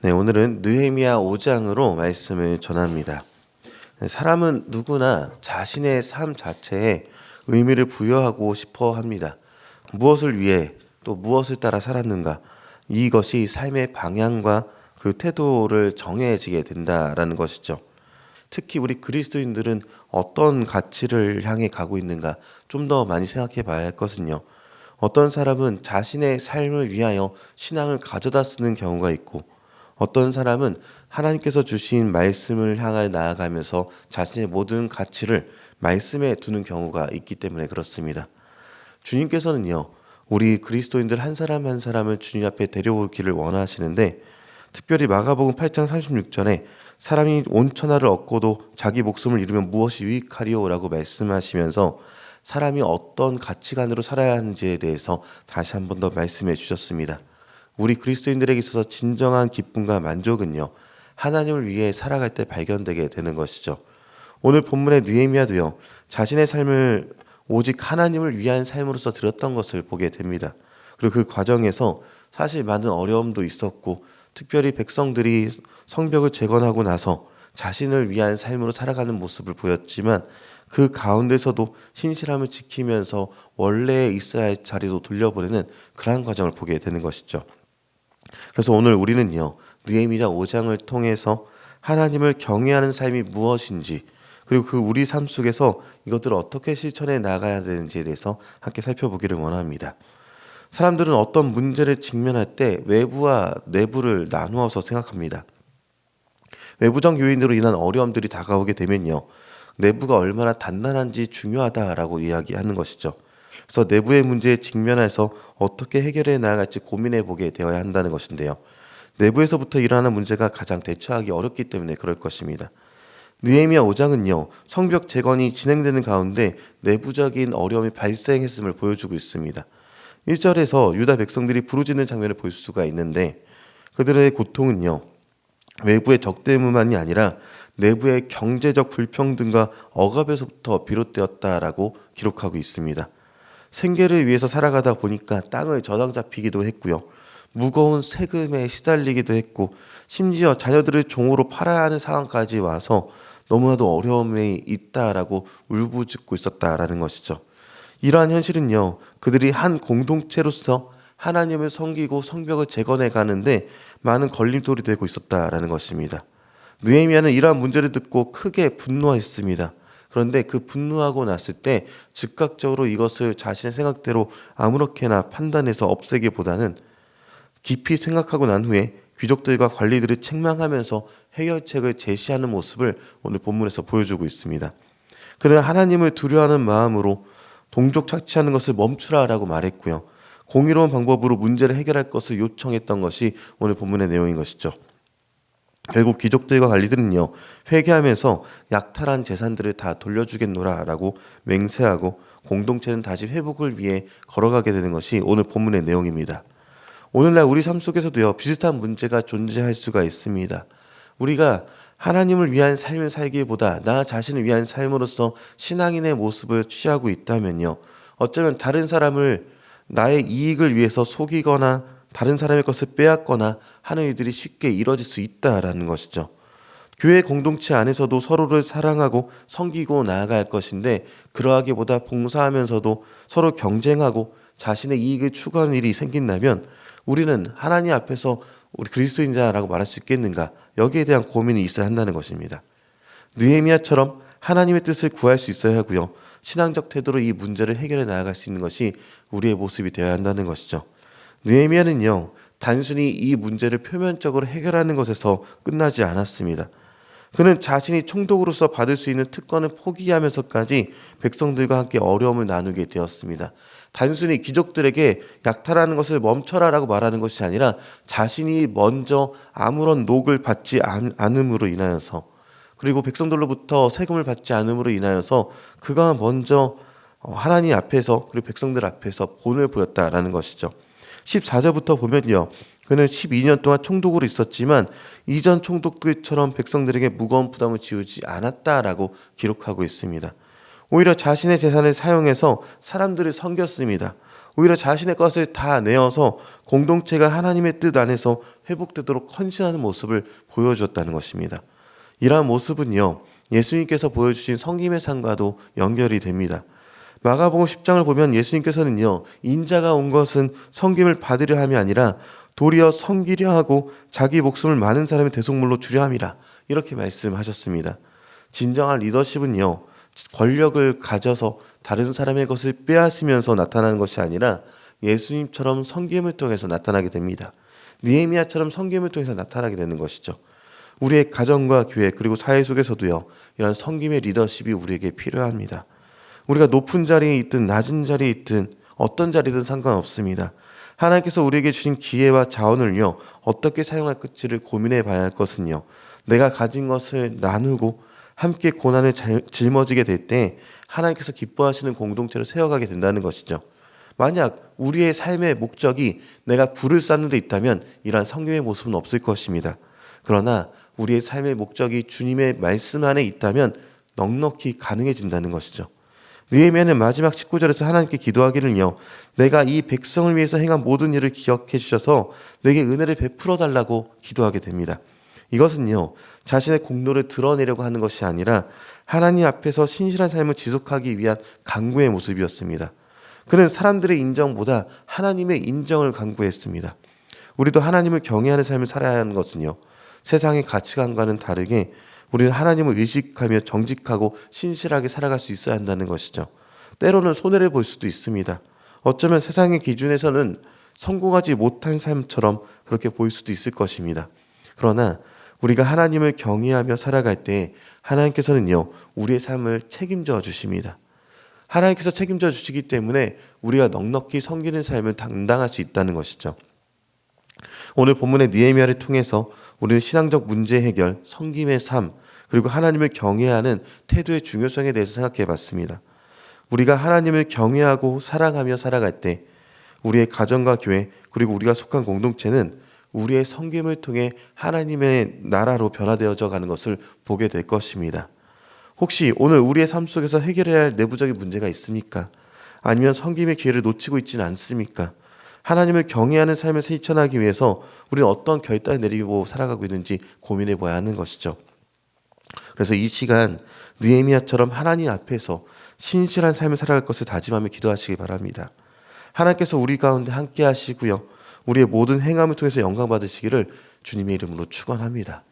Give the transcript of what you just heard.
네, 오늘은 느헤미야 5장으로 말씀을 전합니다. 사람은 누구나 자신의 삶 자체에 의미를 부여하고 싶어 합니다. 무엇을 위해 또 무엇을 따라 살았는가? 이것이 삶의 방향과 그 태도를 정해지게 된다라는 것이죠. 특히 우리 그리스도인들은 어떤 가치를 향해 가고 있는가 좀 더 많이 생각해 봐야 할것은요. 어떤 사람은 자신의 삶을 위하여 신앙을 가져다 쓰는 경우가 있고, 어떤 사람은 하나님께서 주신 말씀을 향해 나아가면서 자신의 모든 가치를 말씀에 두는 경우가 있기 때문에 그렇습니다. 주님께서는요, 우리 그리스도인들 한 사람 한 사람을 주님 앞에 데려오기를 원하시는데, 특별히 마가복음 8장 36절에 사람이 온 천하를 얻고도 자기 목숨을 잃으면 무엇이 유익하리요? 라고 말씀하시면서 사람이 어떤 가치관으로 살아야 하는지에 대해서 다시 한 번 더 말씀해 주셨습니다. 우리 그리스도인들에게 있어서 진정한 기쁨과 만족은요, 하나님을 위해 살아갈 때 발견되게 되는 것이죠. 오늘 본문의 느헤미야도요, 자신의 삶을 오직 하나님을 위한 삶으로서 드렸던 것을 보게 됩니다. 그리고 그 과정에서 사실 많은 어려움도 있었고, 특별히 백성들이 성벽을 재건하고 나서 자신을 위한 삶으로 살아가는 모습을 보였지만, 그 가운데서도 신실함을 지키면서 원래 있어야 할 자리로 돌려보내는 그러한 과정을 보게 되는 것이죠. 그래서 오늘 우리는요, 느헤미야 5장을 통해서 하나님을 경외하는 삶이 무엇인지, 그리고 그 우리 삶 속에서 이것들을 어떻게 실천해 나가야 되는지에 대해서 함께 살펴보기를 원합니다. 사람들은 어떤 문제를 직면할 때 외부와 내부를 나누어서 생각합니다. 외부적 요인으로 인한 어려움들이 다가오게 되면요, 내부가 얼마나 단단한지 중요하다라고 이야기하는 것이죠. 그래서 내부의 문제에 직면해서 어떻게 해결해 나갈지 고민해 보게 되어야 한다는 것인데요. 내부에서부터 일어나는 문제가 가장 대처하기 어렵기 때문에 그럴 것입니다. 느헤미야 5장은요, 성벽 재건이 진행되는 가운데 내부적인 어려움이 발생했음을 보여주고 있습니다. 1절에서 유다 백성들이 부르짖는 장면을 볼 수가 있는데, 그들의 고통은요, 외부의 적 때문만이 아니라 내부의 경제적 불평등과 억압에서부터 비롯되었다라고 기록하고 있습니다. 생계를 위해서 살아가다 보니까 땅을 저당 잡히기도 했고요. 무거운 세금에 시달리기도 했고, 심지어 자녀들을 종으로 팔아야 하는 상황까지 와서 너무나도 어려움이 있다라고 울부짖고 있었다라는 것이죠. 이러한 현실은요, 그들이 한 공동체로서 하나님을 섬기고 성벽을 재건해 가는데 많은 걸림돌이 되고 있었다라는 것입니다. 느헤미야는 이러한 문제를 듣고 크게 분노했습니다. 그런데 그 분노하고 났을 때 즉각적으로 이것을 자신의 생각대로 아무렇게나 판단해서 없애기보다는 깊이 생각하고 난 후에 귀족들과 관리들을 책망하면서 해결책을 제시하는 모습을 오늘 본문에서 보여주고 있습니다. 그는 하나님을 두려워하는 마음으로 동족 착취하는 것을 멈추라라고 말했고요. 공의로운 방법으로 문제를 해결할 것을 요청했던 것이 오늘 본문의 내용인 것이죠. 결국 귀족들과 관리들은요, 회개하면서 약탈한 재산들을 다 돌려주겠노라라고 맹세하고 공동체는 다시 회복을 위해 걸어가게 되는 것이 오늘 본문의 내용입니다. 오늘날 우리 삶 속에서도요, 비슷한 문제가 존재할 수가 있습니다. 우리가 하나님을 위한 삶을 살기보다 나 자신을 위한 삶으로서 신앙인의 모습을 취하고 있다면요, 어쩌면 다른 사람을 나의 이익을 위해서 속이거나 다른 사람의 것을 빼앗거나 하는 일들이 쉽게 이뤄질 수 있다라는 것이죠. 교회 공동체 안에서도 서로를 사랑하고 섬기고 나아갈 할 것인데, 그러하기보다 봉사하면서도 서로 경쟁하고 자신의 이익을 추구하는 일이 생긴다면 우리는 하나님 앞에서 우리 그리스도인자라고 말할 수 있겠는가? 여기에 대한 고민이 있어야 한다는 것입니다. 느헤미야처럼 하나님의 뜻을 구할 수 있어야 하고요, 신앙적 태도로 이 문제를 해결해 나아갈 수 있는 것이 우리의 모습이 되어야 한다는 것이죠. 느헤미야는요, 단순히 이 문제를 표면적으로 해결하는 것에서 끝나지 않았습니다. 그는 자신이 총독으로서 받을 수 있는 특권을 포기하면서까지 백성들과 함께 어려움을 나누게 되었습니다. 단순히 귀족들에게 약탈하는 것을 멈춰라라고 말하는 것이 아니라 자신이 먼저 아무런 녹을 받지 않음으로 인하여서, 그리고 백성들로부터 세금을 받지 않음으로 인하여서 그가 먼저 하나님 앞에서 그리고 백성들 앞에서 본을 보였다라는 것이죠. 14절부터 보면요, 그는 12년 동안 총독으로 있었지만 이전 총독들처럼 백성들에게 무거운 부담을 지우지 않았다라고 기록하고 있습니다. 오히려 자신의 재산을 사용해서 사람들을 섬겼습니다. 오히려 자신의 것을 다 내어서 공동체가 하나님의 뜻 안에서 회복되도록 헌신하는 모습을 보여주었다는 것입니다. 이러한 모습은요, 예수님께서 보여주신 섬김의 삶과도 연결이 됩니다. 마가복음 10장을 보면 예수님께서는요, 인자가 온 것은 섬김을 받으려 함이 아니라 도리어 섬기려 하고 자기 목숨을 많은 사람의 대속물로 주려 함이라, 이렇게 말씀하셨습니다. 진정한 리더십은요, 권력을 가져서 다른 사람의 것을 빼앗으면서 나타나는 것이 아니라 예수님처럼 섬김을 통해서 나타나게 됩니다. 느헤미야처럼 섬김을 통해서 나타나게 되는 것이죠. 우리의 가정과 교회 그리고 사회 속에서도요, 이런 섬김의 리더십이 우리에게 필요합니다. 우리가 높은 자리에 있든 낮은 자리에 있든 어떤 자리든 상관없습니다. 하나님께서 우리에게 주신 기회와 자원을요, 어떻게 사용할 것지를 고민해 봐야 할 것은요, 내가 가진 것을 나누고 함께 고난을 짊어지게 될 때 하나님께서 기뻐하시는 공동체를 세워가게 된다는 것이죠. 만약 우리의 삶의 목적이 내가 굴을 쌓는 데 있다면 이러한 섬김의 모습은 없을 것입니다. 그러나 우리의 삶의 목적이 주님의 말씀 안에 있다면 넉넉히 가능해진다는 것이죠. 느헤미야는 마지막 19절에서 하나님께 기도하기를요, 내가 이 백성을 위해서 행한 모든 일을 기억해 주셔서 내게 은혜를 베풀어 달라고 기도하게 됩니다. 이것은요, 자신의 공로를 드러내려고 하는 것이 아니라 하나님 앞에서 신실한 삶을 지속하기 위한 간구의 모습이었습니다. 그는 사람들의 인정보다 하나님의 인정을 간구했습니다. 우리도 하나님을 경외하는 삶을 살아야 하는 것은요, 세상의 가치관과는 다르게 우리는 하나님을 의식하며 정직하고 신실하게 살아갈 수 있어야 한다는 것이죠. 때로는 손해를 볼 수도 있습니다. 어쩌면 세상의 기준에서는 성공하지 못한 삶처럼 그렇게 보일 수도 있을 것입니다. 그러나 우리가 하나님을 경외하며 살아갈 때 하나님께서는요, 우리의 삶을 책임져 주십니다. 하나님께서 책임져 주시기 때문에 우리가 넉넉히 섬기는 삶을 감당할 수 있다는 것이죠. 오늘 본문의 느헤미야를 통해서 우리는 신앙적 문제 해결, 섬김의 삶, 그리고 하나님을 경외하는 태도의 중요성에 대해서 생각해 봤습니다. 우리가 하나님을 경외하고 사랑하며 살아갈 때 우리의 가정과 교회, 그리고 우리가 속한 공동체는 우리의 섬김을 통해 하나님의 나라로 변화되어져 가는 것을 보게 될 것입니다. 혹시 오늘 우리의 삶 속에서 해결해야 할 내부적인 문제가 있습니까? 아니면 섬김의 기회를 놓치고 있지는 않습니까? 하나님을 경외하는 삶을 실천하기 위해서 우리는 어떤 결단을 내리고 살아가고 있는지 고민해 봐야 하는 것이죠. 그래서 이 시간 느헤미야처럼 하나님 앞에서 신실한 삶을 살아갈 것을 다짐하며 기도하시기 바랍니다. 하나님께서 우리 가운데 함께 하시고요, 우리의 모든 행함을 통해서 영광 받으시기를 주님의 이름으로 축원합니다.